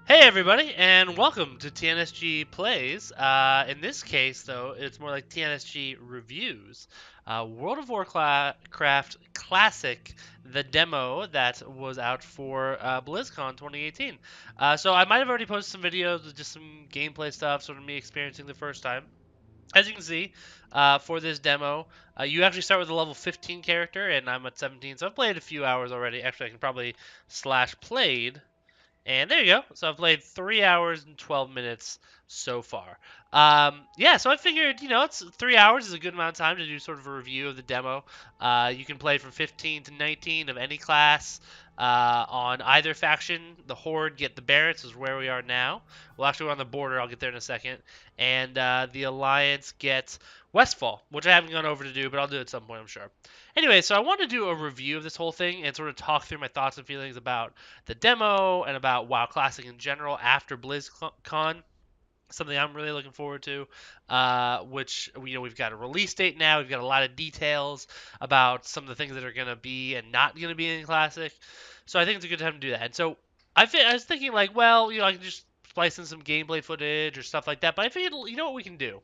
Hey everybody, and welcome to TNSG Plays. In this case, though, it's more like TNSG Reviews. World of Warcraft Classic, the demo that was out for BlizzCon 2018. So I might have already posted some videos with just some gameplay stuff, sort of me experiencing the first time. As you can see, for this demo, you actually start with a level 15 character, and I'm at 17, so I've played a few hours already. Actually, I can probably slash played and there you go. So I've played 3 hours and 12 minutes so far. Yeah, so I figured, it's 3 hours is a good amount of time to do sort of a review of the demo. You can play from 15 to 19 of any class on either faction. The Horde get the Barrens, is where we are now. Well, actually, we're on the border. I'll get there in a second. And the Alliance gets Westfall, which I haven't gone over to do, but I'll do at some point, I'm sure. Anyway, so I want to do a review of this whole thing and sort of talk through my thoughts and feelings about the demo and about WoW Classic in general after BlizzCon. Something I'm really looking forward to, which we've got a release date now. We've got a lot of details about some of the things that are going to be and not going to be in Classic. So I think it's a good time to do that. And so I was thinking like, well, I can just splice in some gameplay footage or stuff like that. But I figured, what we can do.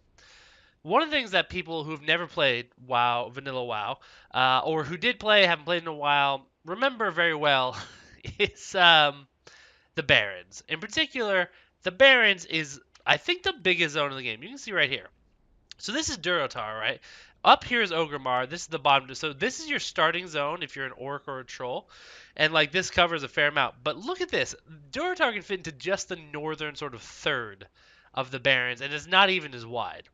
One of the things that people who've never played WoW, Vanilla WoW, or who did play, haven't played in a while, remember very well is the Barrens. In particular, the Barrens is, I think, the biggest zone in the game. You can see right here. So this is Durotar, right? Up here is Orgrimmar. This is the bottom. So this is your starting zone if you're an orc or a troll. And like this covers a fair amount. But look at this. Durotar can fit into just the northern sort of third of the Barrens, and it's not even as wide.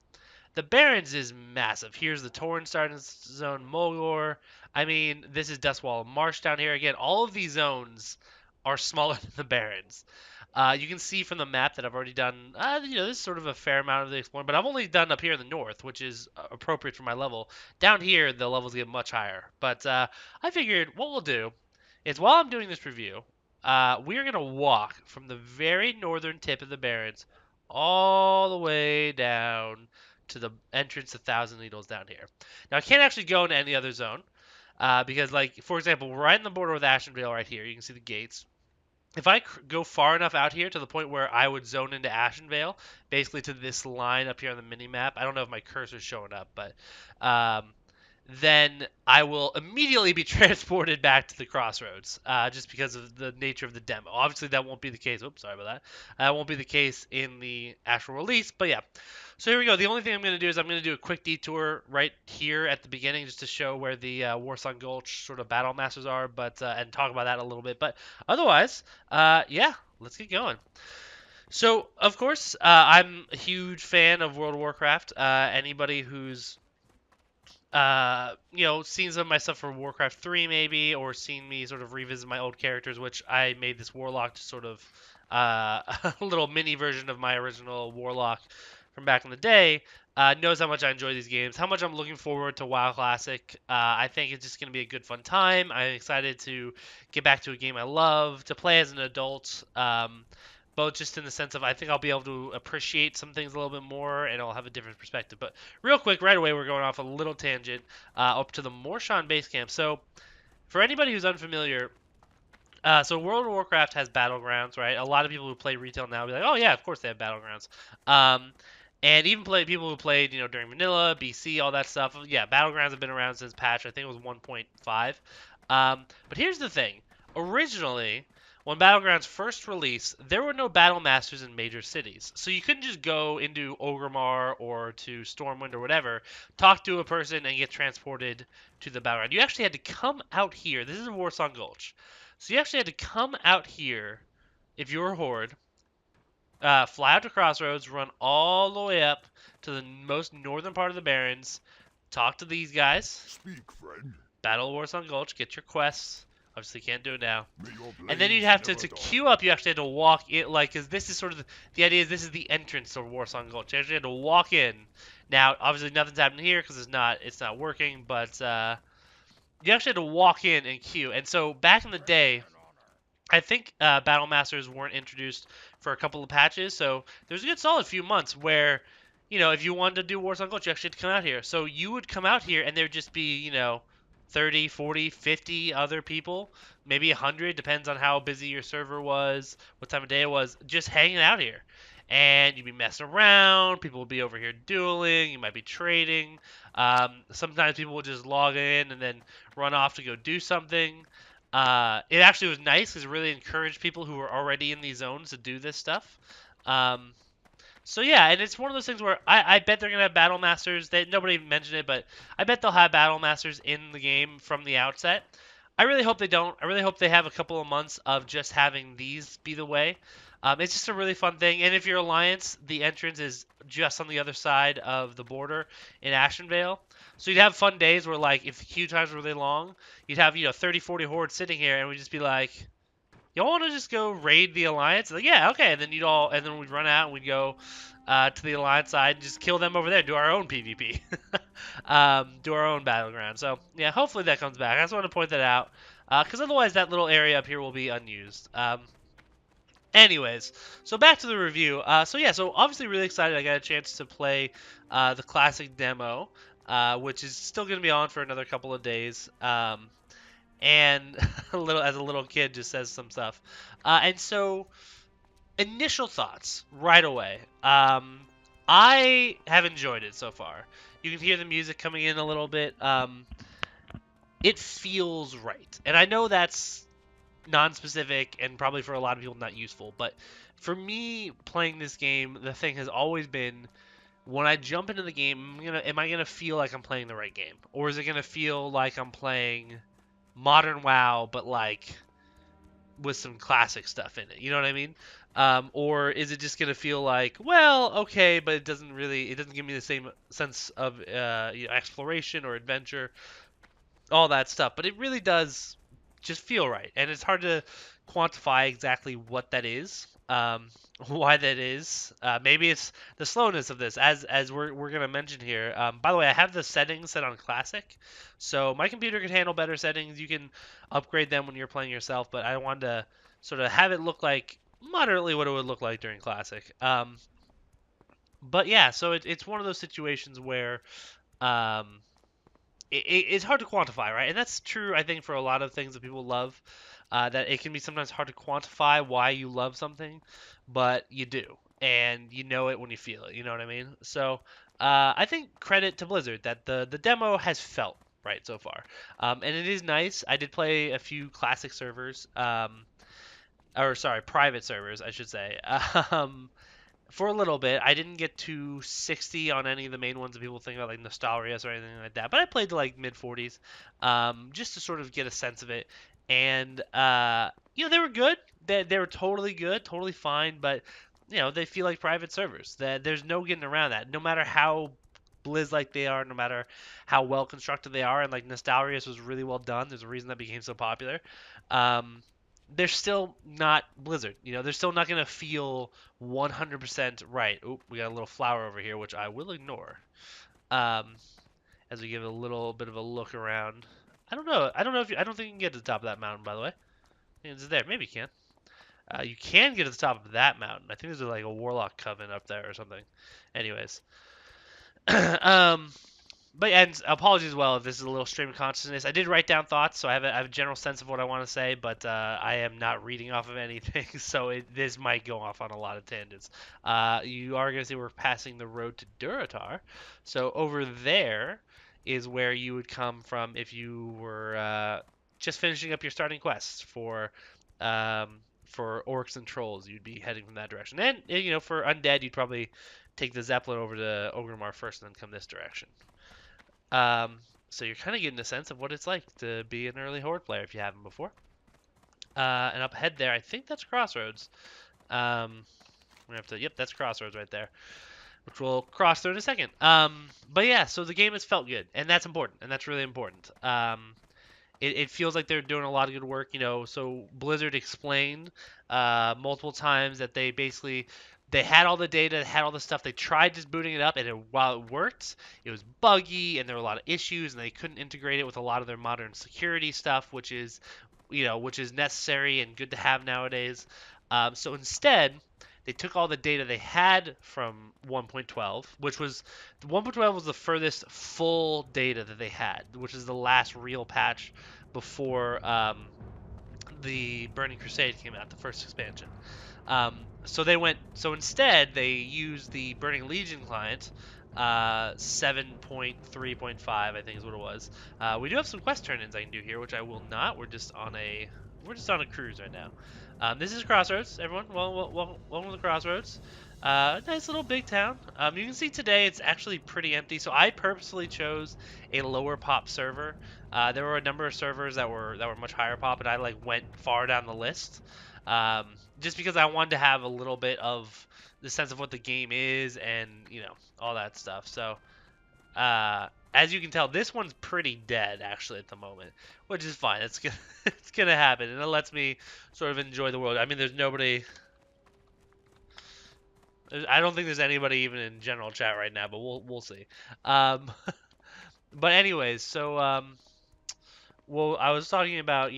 The Barrens is massive. Here's the Torn starting zone, Mulgore. I mean, this is Dustwall Marsh down here. Again, all of these zones are smaller than the Barrens. You can see from the map that I've already done, this is sort of a fair amount of the exploring, but I've only done up here in the north, which is appropriate for my level. Down here, the levels get much higher. But I figured what we'll do is while I'm doing this review, we're going to walk from the very northern tip of the Barrens all the way down to the entrance to Thousand Needles down here. Now, I can't actually go into any other zone because, like, for example, we're right in the border with Ashenvale right here. You can see the gates. If I go far enough out here to the point where I would zone into Ashenvale, basically to this line up here on the mini map, I don't know if my cursor's showing up, but then I will immediately be transported back to the crossroads, just because of the nature of the demo. Obviously, that won't be the case. Oops, sorry about that. That won't be the case in the actual release, but yeah. So here we go. The only thing I'm going to do is I'm going to do a quick detour right here at the beginning just to show where the Warsong Gulch sort of battle masters are, but and talk about that a little bit. But otherwise, yeah, let's get going. So, of course, I'm a huge fan of World of Warcraft. Anybody who's seen some of my stuff from Warcraft 3 maybe, or seen me sort of revisit my old characters, which I made this Warlock to sort of a little mini version of my original Warlock from back in the day, knows how much I enjoy these games, how much I'm looking forward to WoW Classic. I think it's just going to be a good fun time. I'm excited to get back to a game I love, to play as an adult. Both just in the sense of I think I'll be able to appreciate some things a little bit more and I'll have a different perspective. But real quick, right away, we're going off a little tangent up to the Morshan base camp. So for anybody who's unfamiliar, so World of Warcraft has battlegrounds, right? A lot of people who play retail now will be like, oh yeah, of course they have battlegrounds. And even people who played, during Vanilla, BC, all that stuff. Yeah, battlegrounds have been around since patch. I think it was 1.5. But here's the thing. Originally, when Battlegrounds first released, there were no battle masters in major cities. So you couldn't just go into Orgrimmar or to Stormwind or whatever, talk to a person and get transported to the battleground. You actually had to come out here. This is Warsong Gulch. So you actually had to come out here if you were a Horde, fly out to Crossroads, run all the way up to the most northern part of the Barrens, talk to these guys, Speak, friend. battle Warsong Gulch, get your quests. Obviously, can't do it now. And then Blades you'd have to never queue up. You actually had to walk in, because this is sort of the idea is this is the entrance to Warsong Gulch. You actually had to walk in. Now, obviously, nothing's happening here because it's not working. But you actually had to walk in and queue. And so back in the day, I think Battle Masters weren't introduced for a couple of patches. So there's a good solid few months where, if you wanted to do Warsong Gulch, you actually had to come out here. So you would come out here, and there'd just be, 30, 40, 50 other people, maybe 100, depends on how busy your server was, what time of day it was, just hanging out here. And you'd be messing around, people would be over here dueling, you might be trading. Sometimes people will just log in and then run off to go do something. It actually was nice because it really encouraged people who were already in these zones to do this stuff. Um, so yeah, and it's one of those things where I bet they're gonna have battle masters. Nobody mentioned it, but I bet they'll have battle masters in the game from the outset. I really hope they don't. I really hope they have a couple of months of just having these be the way. It's just a really fun thing. And if you're Alliance, the entrance is just on the other side of the border in Ashenvale. So you'd have fun days where, like, if the queue times were really long, you'd have 30, 40 hordes sitting here, and we'd just be like, y'all want to just go raid the Alliance? Like, yeah, okay. And then and then we'd run out and we'd go to the Alliance side and just kill them over there. Do our own PvP. Do our own battleground. So, yeah, hopefully that comes back. I just want to point that out. Because otherwise that little area up here will be unused. Anyways, so back to the review. So obviously really excited I got a chance to play the classic demo, which is still going to be on for another couple of days. And as a little kid just says some stuff. And so initial thoughts right away. I have enjoyed it so far. You can hear the music coming in a little bit. It feels right. And I know that's non-specific and probably for a lot of people not useful, but for me playing this game, the thing has always been when I jump into the game, am I gonna feel like I'm playing the right game? Or is it gonna feel like I'm playing modern WoW, but like with some classic stuff in it? You know what I mean? Or is it just gonna feel like, well, okay, but it doesn't give me the same sense of exploration or adventure, all that stuff. But it really does just feel right, and it's hard to quantify exactly what that is, why that is. Maybe it's the slowness of this, as we're gonna mention here. By the way, I have the settings set on classic, so my computer can handle better settings. You can upgrade them when you're playing yourself, but I wanted to sort of have it look like moderately what it would look like during classic. But yeah, so it's one of those situations where um, it's hard to quantify, right? And that's true, I think, for a lot of things that people love. That it can be sometimes hard to quantify why you love something, but you do, and you know it when you feel it. You know what I mean? So I think credit to Blizzard that the demo has felt right so far, and it is nice. I did play a few classic servers, or sorry, private servers, I should say. For a little bit. I didn't get to 60 on any of the main ones that people think about, like Nostalrius or anything like that. But I played to like mid 40s, just to sort of get a sense of it. And they were good. They were totally good, totally fine. But they feel like private servers. There's no getting around that. No matter how Blizz like they are, no matter how well constructed they are, and like Nostalrius was really well done. There's a reason that became so popular. Um, they're still not Blizzard. They're still not going to feel 100% right. Oop, we got a little flower over here, which I will ignore. Um, as we give it a little bit of a look around. I don't know. I don't think you can get to the top of that mountain, by the way. It's there. Maybe you can. You can get to the top of that mountain. I think there's like a warlock coven up there or something. Anyways. um, But and apologies as well if this is a little stream of consciousness. I did write down thoughts, so I have a general sense of what I want to say, but I am not reading off of anything, so this might go off on a lot of tangents. You are going to see we're passing the road to Duratar, so over there is where you would come from if you were just finishing up your starting quests for orcs and trolls. You'd be heading from that direction. And for undead, you'd probably take the zeppelin over to Ogrimmar first, and then come this direction. So you're kind of getting a sense of what it's like to be an early Horde player if you haven't before. And up ahead there, I think that's Crossroads. We have to, yep, that's Crossroads right there, which we'll cross through in a second. But yeah, so the game has felt good, and that's important, and that's really important. It feels like they're doing a lot of good work, So Blizzard explained multiple times that they had all the data, they had all the stuff. They tried just booting it up, and while it worked, it was buggy, and there were a lot of issues, and they couldn't integrate it with a lot of their modern security stuff, which is necessary and good to have nowadays. So instead, they took all the data they had from 1.12, which was 1.12 was the furthest full data that they had, which is the last real patch before the Burning Crusade came out, the first expansion. So they went. So instead, they used the Burning Legion client, 7.3.5, I think is what it was. We do have some quest turn-ins I can do here, which I will not. We're just on a cruise right now. This is Crossroads, everyone. Welcome to Crossroads. Nice little big town. You can see today it's actually pretty empty. So I purposely chose a lower pop server. There were a number of servers that were much higher pop, and I like went far down the list, just because I wanted to have a little bit of the sense of what the game is and all that stuff. So as you can tell, this one's pretty dead actually at the moment, which is fine. It's gonna it's gonna happen, and it lets me sort of enjoy the world. I mean, there's nobody. I don't think there's anybody even in general chat right now, but we'll see. Um, but anyways, so well, I was talking about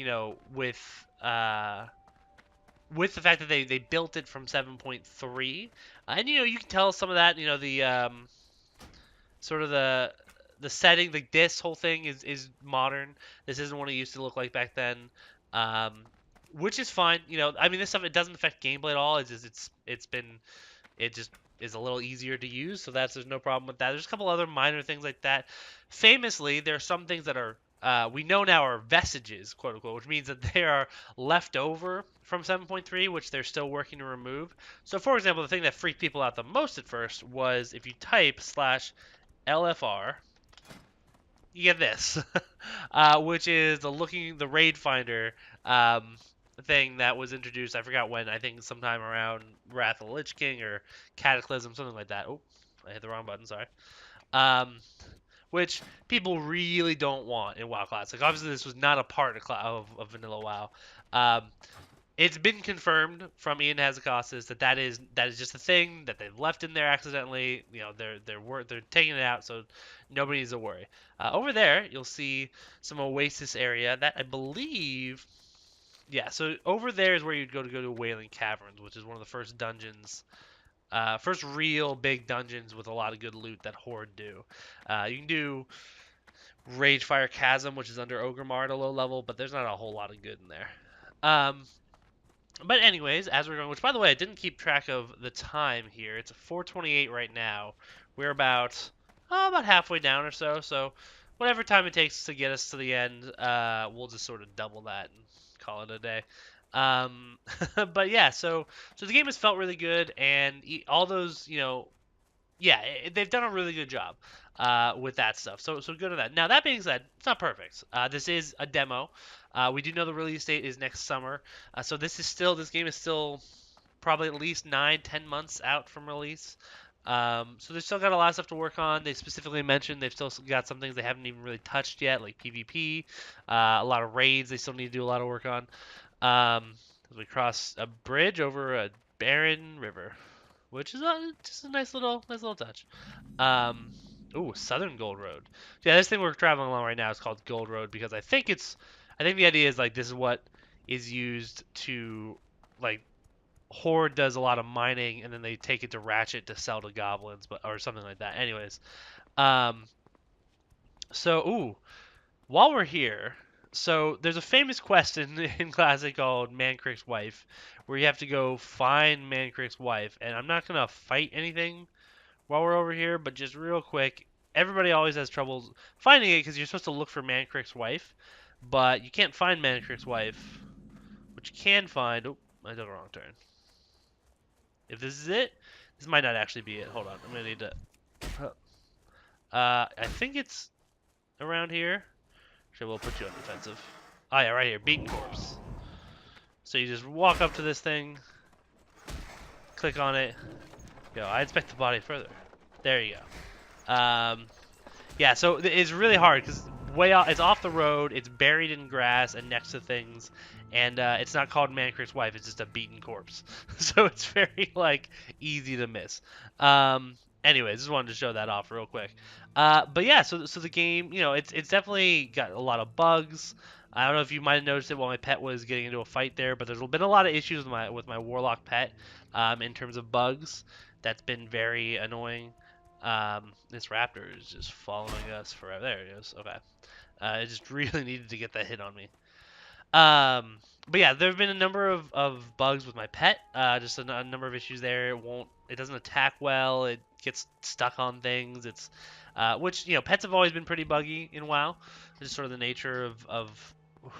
with the fact that they built it from 7.3, and you can tell some of that the sort of the setting, like this whole thing is modern. This isn't what it used to look like back then, which is fine. I mean, this stuff, it doesn't affect gameplay at all. It just is a little easier to use, so there's no problem with that. There's a couple other minor things like that. Famously, there are some things that are we know now are vestiges, quote unquote, which means that they are left over from 7.3, which they're still working to remove. So, for example, the thing that freaked people out the most at first was if you type /LFR, you get this, which is the raid finder thing that was introduced. I forgot when. I think sometime around Wrath of the Lich King or Cataclysm, something like that. Oh, I hit the wrong button. Sorry. Which people really don't want in WoW Classic. Obviously, this was not a part of Vanilla WoW. It's been confirmed from Ian Hazzikostas that is just a thing that they've left in there accidentally. They're taking it out, so nobody needs to worry. Over there, you'll see some Oasis area that I believe. Yeah, so over there is where you'd go to Wailing Caverns, which is one of the first dungeons, first real big dungeons with a lot of good loot that Horde do. You can do Ragefire Chasm, which is under Ogremar at a low level, but there's not a whole lot of good in there. But anyways, as we're going, which by the way, I didn't keep track of the time here. It's 4:28 right now. We're about halfway down or so. So whatever time it takes to get us to the end, we'll just sort of double that and call it a day. But yeah, so the game has felt really good, and all those, they've done a really good job with that stuff. So good on that. Now that being said, it's not perfect. This is a demo. We do know the release date is next summer. So this game is still probably at least 9-10 months out from release. So they've still got a lot of stuff to work on. They specifically mentioned they've still got some things they haven't even really touched yet, like PvP. A lot of raids they still need to do a lot of work on. As we cross a bridge over a barren river, which is just a nice little touch. Ooh, Southern Gold Road. Yeah, this thing we're traveling along right now is called Gold Road because I think the idea is like this is what is used to like Horde does a lot of mining and then they take it to Ratchet to sell to goblins, or something like that. Anyways, while we're here, so there's a famous quest in Classic called Mancrick's Wife, where you have to go find Mancrick's wife, and I'm not gonna fight anything while we're over here, but just real quick, everybody always has trouble finding it because you're supposed to look for Mancrick's wife, but you can't find Mancrick's wife. What you can find, oh, I took a wrong turn. If this is it, this might not actually be it. Hold on, I'm gonna need to. I think it's around here. Actually, we'll put you on defensive. Oh yeah, right here, Beaten Corpse. So you just walk up to this thing, click on it. Yo, I inspect the body further. There you go. Yeah, so it's really hard because it's off the road, it's buried in grass and next to things, and it's not called Mancrick's Wife, it's just a beaten corpse. So it's very easy to miss. Anyways, just wanted to show that off real quick. But yeah, so the game, it's definitely got a lot of bugs. I don't know if you might have noticed it while my pet was getting into a fight there, but there's been a lot of issues with my warlock pet in terms of bugs. That's been very annoying. This raptor is just following us forever. There it is. Okay. It just really needed to get that hit on me. But yeah, there have been a number of bugs with my pet. Just a number of issues there. It doesn't attack well. It gets stuck on things. Which pets have always been pretty buggy in WoW. It's just sort of the nature of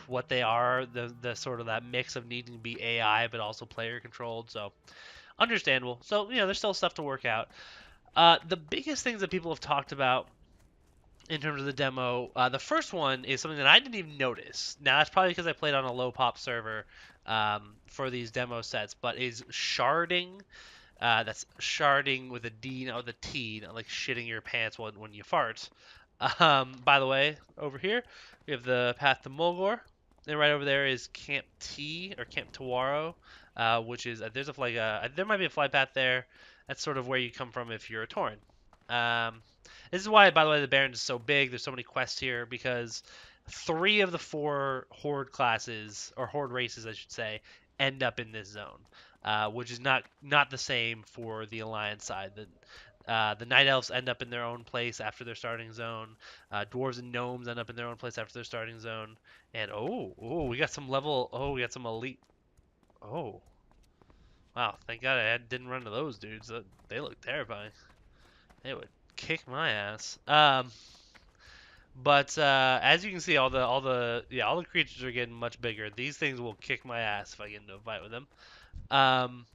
what they are. The sort of that mix of needing to be AI but also player controlled. So understandable. So there's still stuff to work out. The biggest things that people have talked about in terms of the demo. The first one is something that I didn't even notice. Now that's probably because I played on a low pop server for these demo sets, but is sharding. That's sharding with a D, not with a T, not like shitting your pants when you fart. By the way, over here we have the path to Mulgore, and right over there is Camp T or Camp Tawaro, which is there might be a flight path there. That's sort of where you come from if you're a Tauren. Um, this is why, by the way, the Barrens is so big. There's so many quests here because 3 of the 4 Horde classes, or Horde races, I should say, end up in this zone, which is not the same for the Alliance side. The Night Elves end up in their own place after their starting zone. Dwarves and Gnomes end up in their own place after their starting zone. And we got some level. Oh, we got some elite. Oh, wow! Thank God didn't run to those dudes. They look terrifying. They would kick my ass. But as you can see, all the creatures are getting much bigger. These things will kick my ass if I get into a fight with them. Um,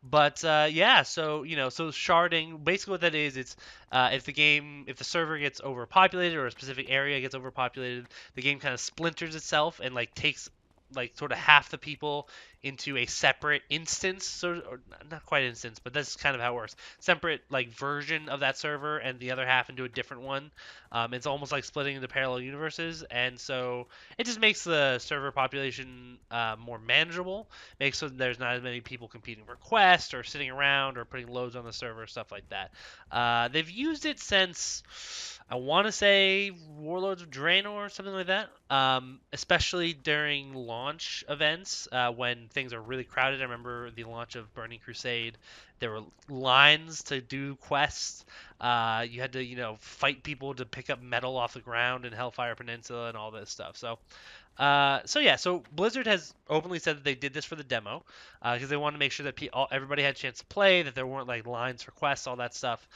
but yeah, so sharding, basically what that is, it's if the server gets overpopulated or a specific area gets overpopulated, the game kind of splinters itself and like takes like sort of half the people into a separate instance, or not quite instance, but that's kind of how it works. Separate like version of that server, and the other half into a different one. It's almost like splitting into parallel universes, and so it just makes the server population more manageable. Makes so there's not as many people competing for quests or sitting around or putting loads on the server, stuff like that. They've used it since I want to say Warlords of Draenor or something like that. Especially during launch events when things are really crowded. I remember the launch of Burning Crusade. There were lines to do quests. You had to, fight people to pick up metal off the ground in Hellfire Peninsula and all this stuff. So Blizzard has openly said that they did this for the demo because they wanted to make sure that everybody had a chance to play, that there weren't like lines for quests, all that stuff,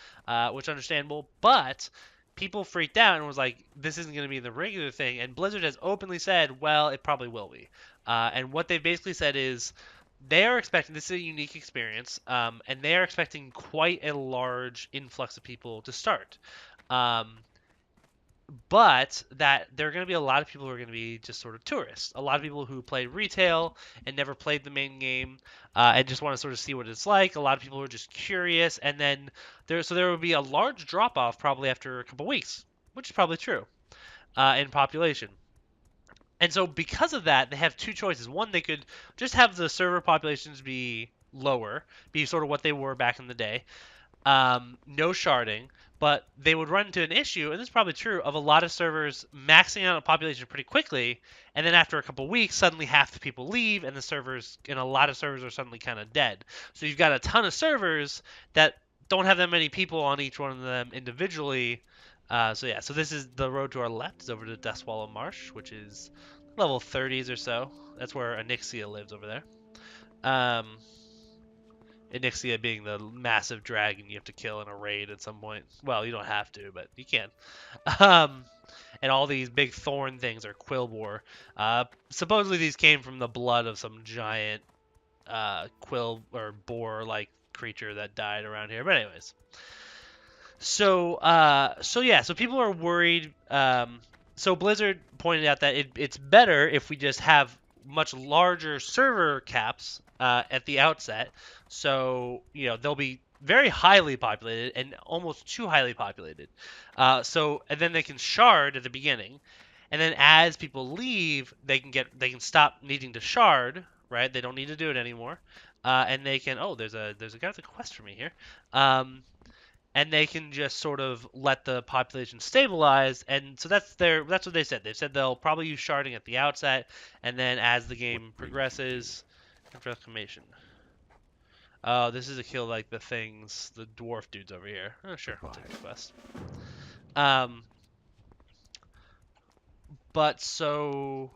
which is understandable. But people freaked out and was like, "This isn't going to be the regular thing." And Blizzard has openly said, "Well, it probably will be." And what they've basically said is they are expecting this is a unique experience, and they are expecting quite a large influx of people to start. Um, but that there are going to be a lot of people who are going to be just sort of tourists. A lot of people who played retail and never played the main game and just want to sort of see what it's like. A lot of people who are just curious, and then there will be a large drop off probably after a couple weeks, which is probably true in population. And so because of that, they have 2 choices. One, they could just have the server populations be lower, be sort of what they were back in the day, no sharding, but they would run into an issue, and this is probably true, of a lot of servers maxing out a population pretty quickly, and then after a couple weeks, suddenly half the people leave, and a lot of servers are suddenly kind of dead. So you've got a ton of servers that don't have that many people on each one of them individually. So this is the road to our left is over to Deathswallow Marsh, which is level 30s or so. That's where Onyxia lives over there. Onyxia being the massive dragon you have to kill in a raid at some point. Well, you don't have to, but you can. Um, and all these big thorn things are Quillboar. Supposedly these came from the blood of some giant quill or boar-like creature that died around here. But anyways, so people are worried. So Blizzard pointed out that it's better if we just have much larger server caps at the outset. So they'll be very highly populated and almost too highly populated. And then they can shard at the beginning, and then as people leave, they can stop needing to shard. Right? They don't need to do it anymore. And they can. Oh, there's a guy with a quest for me here. and they can just sort of let the population stabilize. And so that's what they said. They said they'll probably use sharding at the outset, and then as the game progresses, reclamation. Oh, this is a kill like the things, the dwarf dudes over here. Oh, sure, I'll take the quest. Um, but so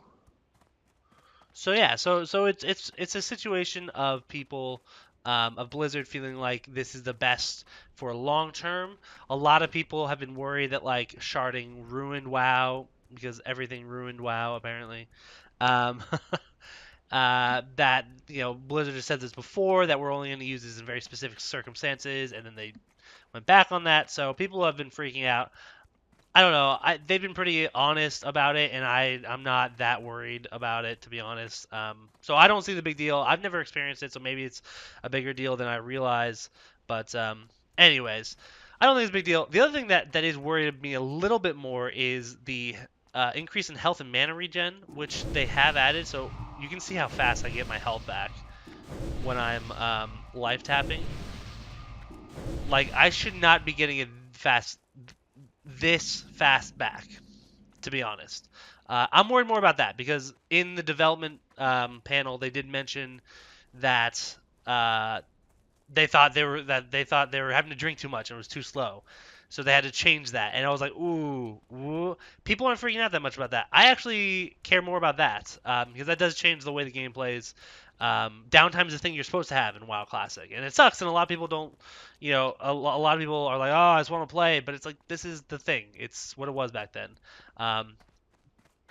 yeah, so it's a situation of people of Blizzard feeling like this is the best for long term. A lot of people have been worried that like sharding ruined WoW because everything ruined WoW apparently. Um, that Blizzard has said this before that we're only going to use this in very specific circumstances, and then they went back on that. So people have been freaking out. I don't know. They've been pretty honest about it, and I'm not that worried about it, to be honest. So I don't see the big deal. I've never experienced it, so maybe it's a bigger deal than I realize. But anyways, I don't think it's a big deal. The other thing that is worried me a little bit more is the increase in health and mana regen, which they have added. So you can see how fast I get my health back when I'm life tapping. Like, I should not be getting it this fast back, to be honest. I'm worried more about that because in the development panel they did mention that they thought they were having to drink too much and it was too slow, so they had to change that. And I was like, ooh, people aren't freaking out that much about that. I actually care more about that because that does change the way the game plays. Downtime is a thing you're supposed to have in WoW Classic, and it sucks. And a lot of people don't, a lot of people are like, oh, I just want to play, but it's like this is the thing. It's what it was back then. Um,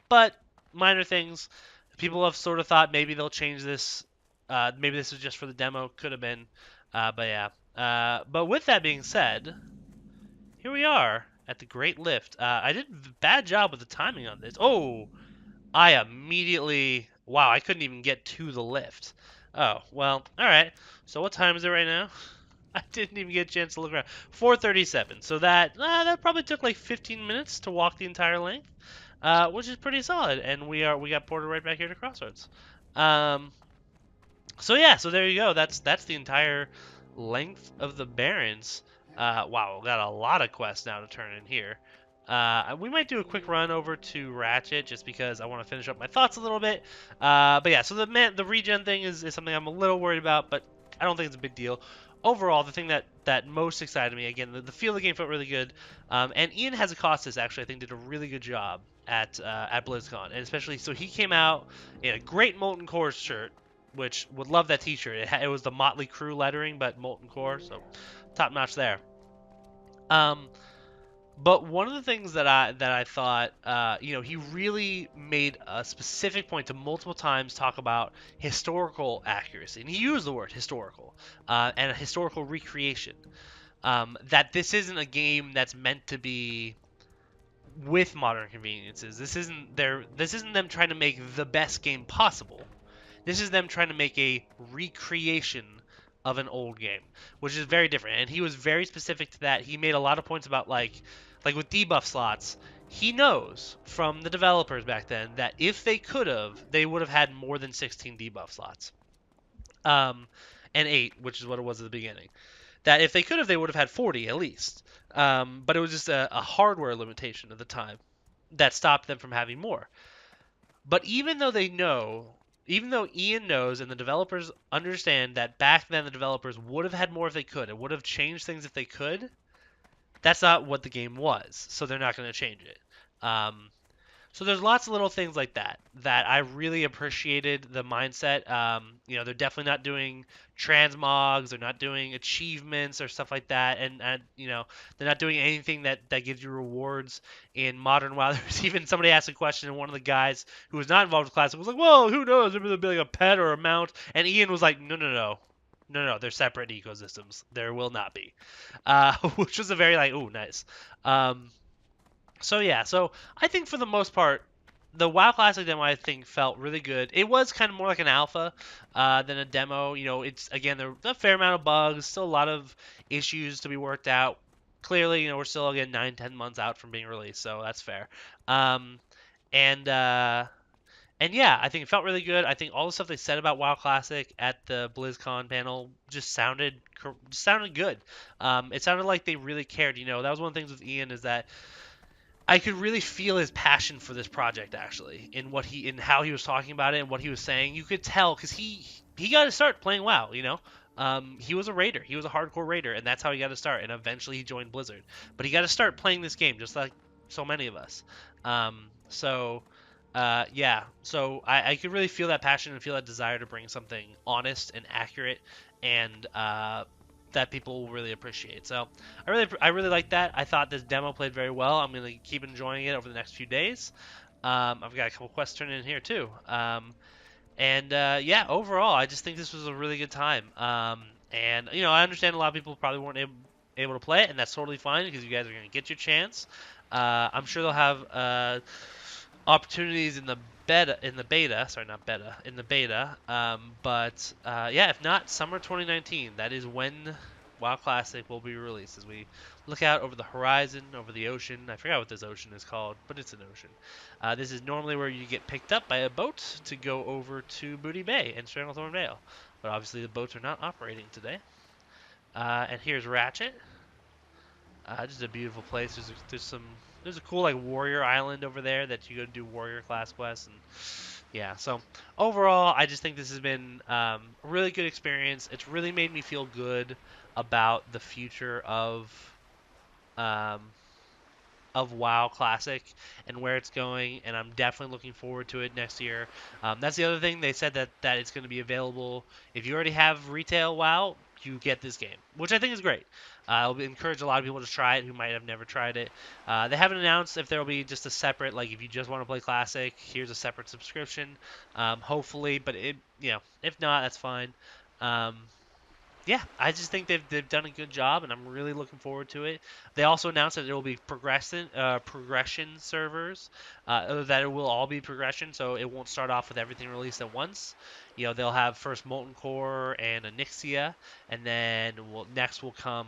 but minor things. People have sort of thought maybe they'll change this. Maybe this is just for the demo. Could have been. But yeah. But with that being said, here we are at the Great Lift. I did a bad job with the timing on this. Oh, I immediately... Wow, I couldn't even get to the lift. Oh, well, alright. So what time is it right now? I didn't even get a chance to look around. 4:37. So that probably took like 15 minutes to walk the entire length, which is pretty solid. And we got ported right back here to Crossroads. So yeah, so there you go. That's the entire length of the Barrens. Wow, we got a lot of quests now to turn in here. We might do a quick run over to Ratchet just because I want to finish up my thoughts a little bit. But yeah, so the regen thing is something I'm a little worried about, but I don't think it's a big deal. Overall, the thing that most excited me, again, the feel of the game felt really good. And Ian Hazakostas actually, I think, did a really good job at BlizzCon, and especially so he came out in a great Molten Core shirt, which would love that T-shirt. It was the Motley Crue lettering, but Molten Core, so top notch there. But one of the things that I thought, he really made a specific point to multiple times talk about historical accuracy, and he used the word historical and a historical recreation. That this isn't a game that's meant to be with modern conveniences. This isn't them trying to make the best game possible. This is them trying to make a recreation of an old game, which is very different. And he was very specific to that. He made a lot of points about like with debuff slots. He knows from the developers back then that if they could have, they would have had more than 16 debuff slots. And 8, which is what it was at the beginning. That if they could have, they would have had 40 at least. But it was just a hardware limitation at the time that stopped them from having more. But even though Ian knows and the developers understand that back then the developers would have had more if they could, it would have changed things if they could, that's not what the game was, so they're not going to change it. So there's lots of little things like that I really appreciated the mindset. They're definitely not doing transmogs, they're not doing achievements or stuff like that, and they're not doing anything that gives you rewards in Modern WoW. There's even somebody asked a question, and one of the guys who was not involved with Classic was like, "Well, who knows? Maybe there'll be like a pet or a mount." And Ian was like, "No. They're separate ecosystems. There will not be," which was a very like, "Ooh, nice." So yeah, so I think for the most part, the WoW Classic demo I think felt really good. It was kind of more like an alpha than a demo. It's again there a fair amount of bugs, still a lot of issues to be worked out. Clearly, we're still again 9-10 months out from being released, so that's fair. And And yeah, I think it felt really good. I think all the stuff they said about WoW Classic at the BlizzCon panel just sounded good. It sounded like they really cared. That was one of the things with Ian is that I could really feel his passion for this project actually in how he was talking about it and what he was saying. You could tell because he got to start playing WoW. He was a raider. He was a hardcore raider, and that's how he got to start. And eventually he joined Blizzard, but he got to start playing this game just like so many of us. So yeah, so I could really feel that passion and feel that desire to bring something honest and accurate and that people will really appreciate. So I really like that. I thought this demo played very well. I'm gonna keep enjoying it over the next few days. I've got a couple quests turned in here too. And yeah, overall, I just think this was a really good time. And I understand a lot of people probably weren't able to play it, and that's totally fine because you guys are gonna get your chance. I'm sure they'll have opportunities in the beta. But yeah, if not, summer 2019. That is when WoW Classic will be released. As we look out over the horizon, over the ocean. I forgot what this ocean is called, but it's an ocean. This is normally where you get picked up by a boat to go over to Booty Bay and Stranglethorn Vale. But obviously the boats are not operating today. And here's Ratchet. Just a beautiful place. There's a cool like warrior island over there that you go do warrior class quests and yeah. So overall, I just think this has been a really good experience. It's really made me feel good about the future um, of WoW Classic and where it's going, and I'm definitely looking forward to it next year. That's the other thing they said that it's going to be available if you already have retail WoW. You get this game, which I think is great. I'll encourage a lot of people to try it who might have never tried it. They haven't announced if there will be just a separate, like if you just want to play Classic, here's a separate subscription. Hopefully, but if not, that's fine. Um, yeah, I just think they've done a good job, and I'm really looking forward to it. They also announced that it will be progression servers, that it will all be progression, so it won't start off with everything released at once. They'll have first Molten Core and Onyxia, and then next will come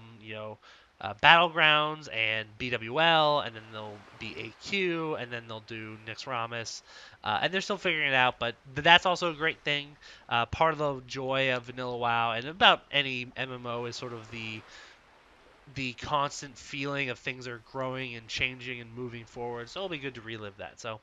Battlegrounds and BWL, and then there'll be AQ, and then they'll do Nyx Ramus, and they're still figuring it out, but that's also a great thing. Part of the joy of Vanilla WoW and about any MMO is sort of the constant feeling of things are growing and changing and moving forward. So it'll be good to relive that. So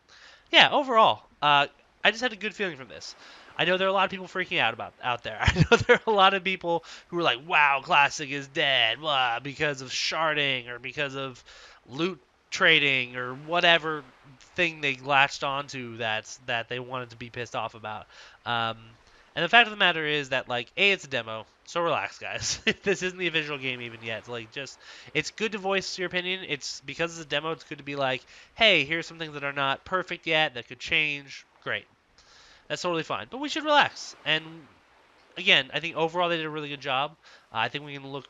yeah, overall, I just had a good feeling from this. I know there are a lot of people freaking out there. I know there are a lot of people who are like, "Wow, Classic is dead," blah, because of sharding or because of loot trading or whatever thing they latched onto that they wanted to be pissed off about. Um, and the fact of the matter is that like it's a demo, so relax, guys. This isn't the official game even yet. It's good to voice your opinion. It's because it's a demo. It's good to be like, hey, here's some things that are not perfect yet that could change. Great, that's totally fine. But we should relax. And again, I think overall they did a really good job. I think we can look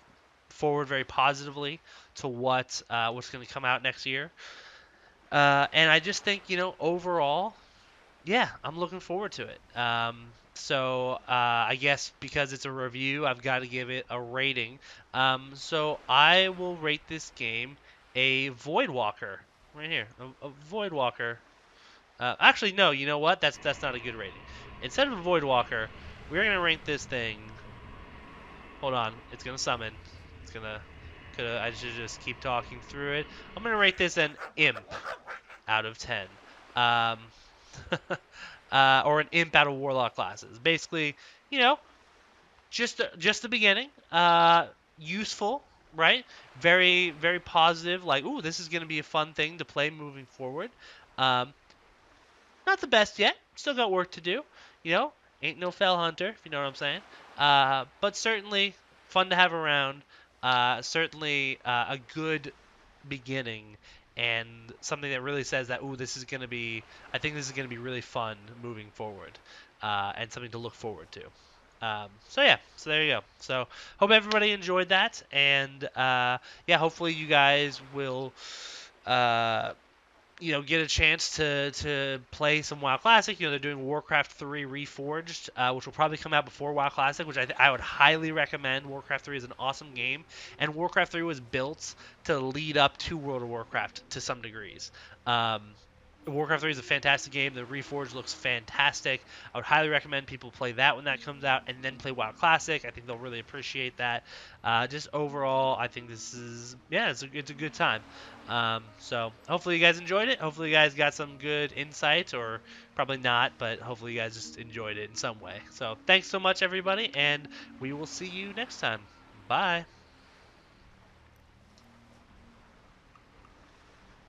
forward very positively to what's going to come out next year. And I just think overall yeah, I'm looking forward to it. So I guess because it's a review, I've got to give it a rating. So I will rate this game a Void Walker. Right here, a Void Walker. Actually, no. You know what? That's not a good rating. Instead of a Void Walker, we're gonna rank this thing. Hold on, it's gonna summon. It's gonna. I should just keep talking through it. I'm gonna rate this an Imp out of 10. Um, or an imp out of warlock classes. Basically, you know, just the beginning. Useful, right? Very very positive. Like, ooh, this is gonna be a fun thing to play moving forward. Um, Not the best yet. Still got work to do. You know, ain't no fell hunter, if you know what I'm saying. But certainly fun to have around. Certainly a good beginning and something that really says that, ooh, this is going to be, I think this is going to be really fun moving forward and something to look forward to. So yeah, so there you go. So hope everybody enjoyed that, and yeah, hopefully you guys will uh, get a chance to play some WoW Classic. They're doing Warcraft 3 Reforged, which will probably come out before WoW Classic, which I would highly recommend. Warcraft 3 is an awesome game, and Warcraft 3 was built to lead up to World of Warcraft to some degrees. Warcraft 3 is a fantastic game. The Reforged looks fantastic. I would highly recommend people play that when that comes out, and then play WoW Classic. I think they'll really appreciate that. Just overall, I think this is it's a good time. So hopefully you guys enjoyed it. Hopefully you guys got some good insight, or probably not, but hopefully you guys just enjoyed it in some way. So thanks so much, everybody, and we will see you next time. Bye.